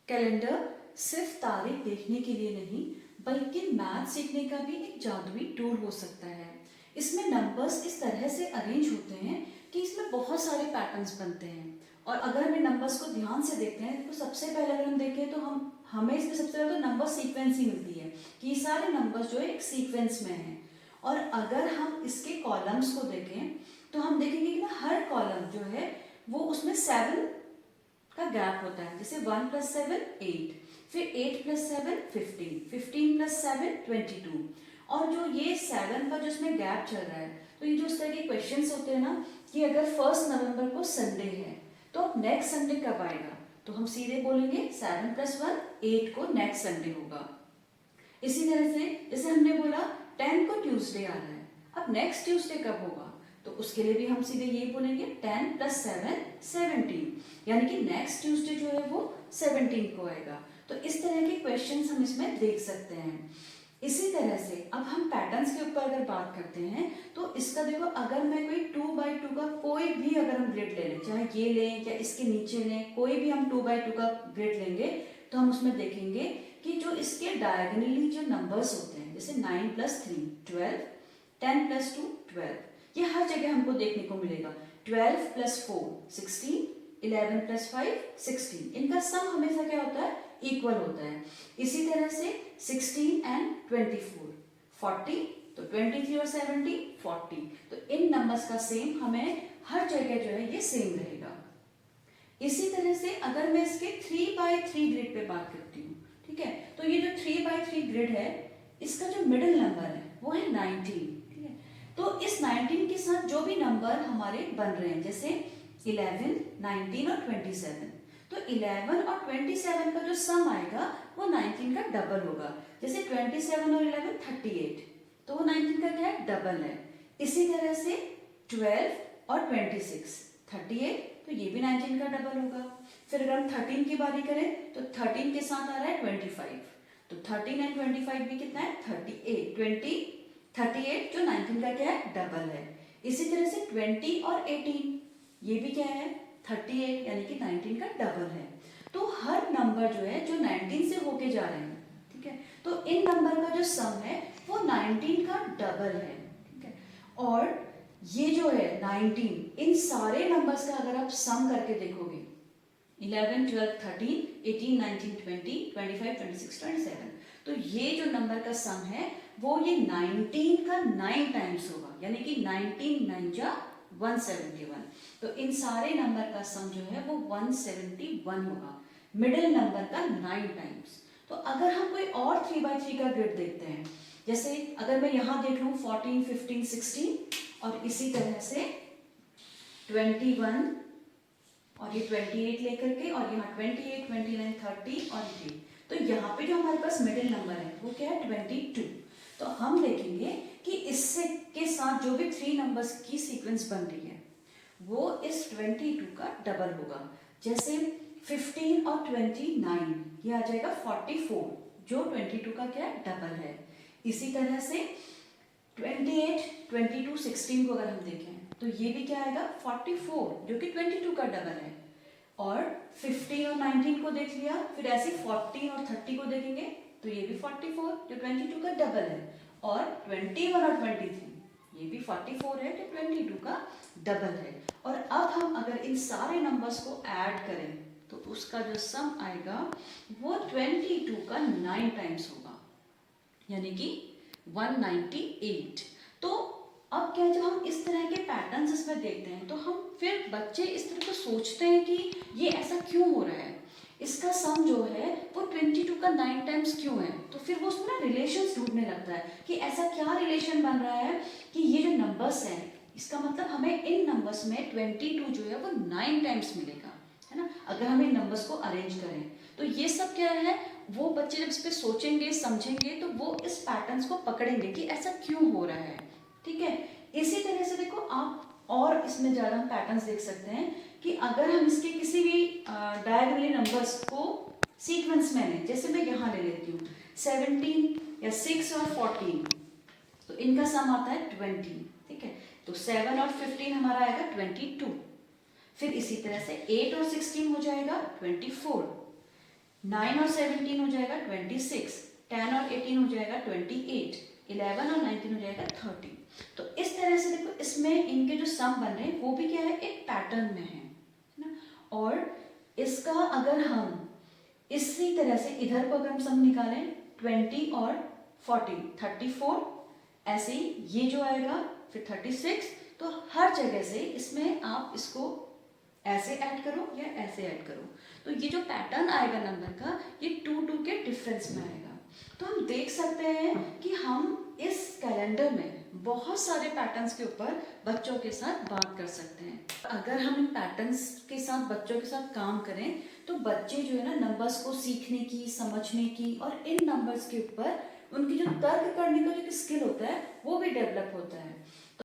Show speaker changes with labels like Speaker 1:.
Speaker 1: Calendar सिर्फ तारीख देखने के लिए नहीं बल्कि मैथ सीखने का भी एक जादुई टूल हो सकता है। इसमें नंबर्स इस तरह से अरेंज होते हैं कि इसमें बहुत सारे पैटर्न्स बनते हैं। और अगर हम इन नंबर्स को ध्यान से देखते हैं तो सबसे पहले अगर हम देखें तो हमें इसमें सबसे पहले तो नंबर सीक्वेंस ही मिलती है कि ये सारे नंबर्स जो है एक सीक्वेंस में हैं। और अगर हम इसके कॉलम्स को देखें तो हम देखेंगे कि ना हर कॉलम जो है वो उसमें 7 का गैप होता है। जैसे 1 + 7 8, फिर 8 + 7 15, 15 + 7 22। और जो ये 7 का जो इसमें गैप चल रहा है तो ये जो इस तरह के क्वेश्चंस होते हैं ना कि अगर 1 नवंबर को संडे है तो नेक्स्ट संडे कब आएगा, तो हम सीधे बोलेंगे 7 + 1 8 को नेक्स्ट संडे होगा। इसी तरह से जैसे हमने बोला 10 को ट्यूसडे आ रहा है, अब नेक्स्ट ट्यूसडे कब होगा, तो उसके लिए भी हम सीधे ये बोलेंगे 10 + 7 17, यानी कि नेक्स्ट ट्यूसडे जो है वो 17 को आएगा। तो इस तरह के क्वेश्चंस हम इसमें देख सकते हैं। इसी तरह से अब हम पैटर्न्स के ऊपर अगर बात करते हैं तो इसका देखो, अगर मैं कोई 2x2 का कोई भी अगर हम ग्रिड ले लें, चाहे ये लें या इसके नीचे लें, कोई भी हम 2x2 का ग्रिड लेंगे तो हम उसमें देखेंगे कि जो इसके डायगोनली जो नंबर्स होते हैं, जैसे 9 + 3 12, 10 + 2 12, ये हर जगह हमको देखने को मिलेगा। 12 + 4 16, 11 + 5 16, इनका सम हमेशा क्या होता है, इक्वल होता है। इसी तरह से 16 and 24 40, तो 23 और 70 40, तो इन नंबर्स का सेम हमें हर जगह जो है ये सेम रहेगा। इसी तरह से अगर मैं इसके 3x3 ग्रिड पे बात करती हूँ, ठीक है, तो ये जो 3x3 ग्रिड है इसका जो मिडिल नंबर है वो है 19, ठीक है। तो इस 19 के साथ जो भी नंबर हमारे बन रहे हैं, जैसे 11 19 और 27, तो 11 और 27 का जो सम आएगा वो 19 का डबल होगा। जैसे 27 और 11 38, तो वो 19 का क्या है, डबल है। इसी तरह से 12 और 26 38, तो ये भी 19 का डबल होगा। फिर अगर हम 13 की बारी करें तो 13 के साथ आ रहा है 25, तो 13 और 25 भी कितना है, 38 जो 19 का क्या है, डबल है। इसी तरह से 20 और 18 ये भी क्या है, 38, यानी कि 19 का डबल है। तो हर नंबर जो है जो 19 से होके जा रहे हैं, ठीक है, तो इन नंबर का जो सम है वो 19 का डबल है, ठीक है। और ये जो है 19, इन सारे नंबर्स का अगर आप सम करके देखोगे, 11 12 13 18 19 20 25 26 27, तो ये जो नंबर का सम है वो ये 19 का 9 टाइम्स होगा, यानी कि 19 9 जा 171। तो इन सारे नंबर का सम जो है वो 171 होगा, मिडिल नंबर का 9 टाइम्स। तो अगर हम कोई और 3x3 का ग्रिड देखते हैं, जैसे अगर मैं यहाँ देख लूँ 14 15 16 और इसी तरह से 21 और ये 28 लेकर के, और यहाँ 28 29 30 और ये, तो यहाँ पे जो हमारे पास मिडिल नंबर है वो क्या है, 22। तो हम देखेंगे कि इससे के साथ जो भी 3 नंबर्स की सीक्वेंस बन रही है वो इस 22 का डबल होगा। जैसे 15 और 29 ये आ जाएगा 44, जो 22 का क्या है, डबल है। इसी तरह से 28 22 16 को अगर हम देखें तो ये भी क्या आएगा, 44, जो कि 22 का डबल है। और 15 और 19 को देख लिया, फिर ऐसे 14 और 30 को देखेंगे तो ये भी 44, जो 22 का डबल है। और 21 और 23 ये भी 44 है, जो 22 का डबल है। और अब हम अगर इन सारे नंबर्स को ऐड करें तो उसका जो सम आएगा वो 22 का 9 टाइम्स होगा, यानी कि 198। तो अब क्या, जब हम इस तरह के पैटर्न्स इसमें देखते हैं तो हम फिर बच्चे इस तरह को सोचते हैं कि ये ऐसा क्यों हो रहा है, इसका सम जो है वो 22 का 9 टाइम्स क्यों है। तो फिर वो उसमें ना रिलेशंस ढूंढने लगता है कि ऐसा क्या रिलेशन बन रहा है कि ये जो नंबर्स हैं इसका मतलब हमें इन नंबर्स में 22 जो है वो 9 टाइम्स मिलेगा, है ना, अगर हम इन नंबर्स को अरेंज करें। तो ये सब क्या है, वो बच्चे जब इस पर सोचेंगे समझेंगे तो वो इस पैटर्न्स को पकड़ेंगे कि ऐसा क्यों हो रहा है, ठीक है। इसी तरह से देखो आप और इसमें ज़्यादा हम पैटर्न्स देख सकते हैं कि अगर हम इसके किसी भी डायगोनली नंबर्स को सीक्वेंस में लें, जैसे मैं यहाँ ले लेती हूँ 17 या 6 और 14, तो इनका सम आता है 20, ठीक है, तो 7 और 15 हमारा आएगा 22। फिर इसी तरह से 8 और 16 हो जाएगा 24, 9 और 17 हो जाएगा 26, 10 और 18 हो जाएगा 28, 11 और 19 हो जाएगा 30। तो इस तरह से देखो इसमें इनके जो सम बन रहे हैं वो भी क्या है, एक पैटर्न में है ना। और इसका अगर हम इसी तरह से इधर को अगर हम सम निकालें 20 और 40, 34, ऐसे ही ये जो आएगा फिर 36, तो हर जगह से इसमें आप इसको ऐसे ऐड करो या ऐसे ऐड करो, तो ये जो पैटर्न आएगा नंबर का ये 2 के डिफरेंस में आएगा। तो हम देख सकते हैं कि हम इस कैलेंडर में बहुत सारे पैटर्न्स के ऊपर बच्चों के साथ बात कर सकते हैं। अगर हम इन पैटर्न्स के साथ बच्चों के साथ काम करें तो बच्चे जो है ना नंबर्स को सीखने की, समझने की और इन नंबर्स के ऊपर उनकी जो तर्क करने का जो स्किल होता है वो भी डेवलप होता है।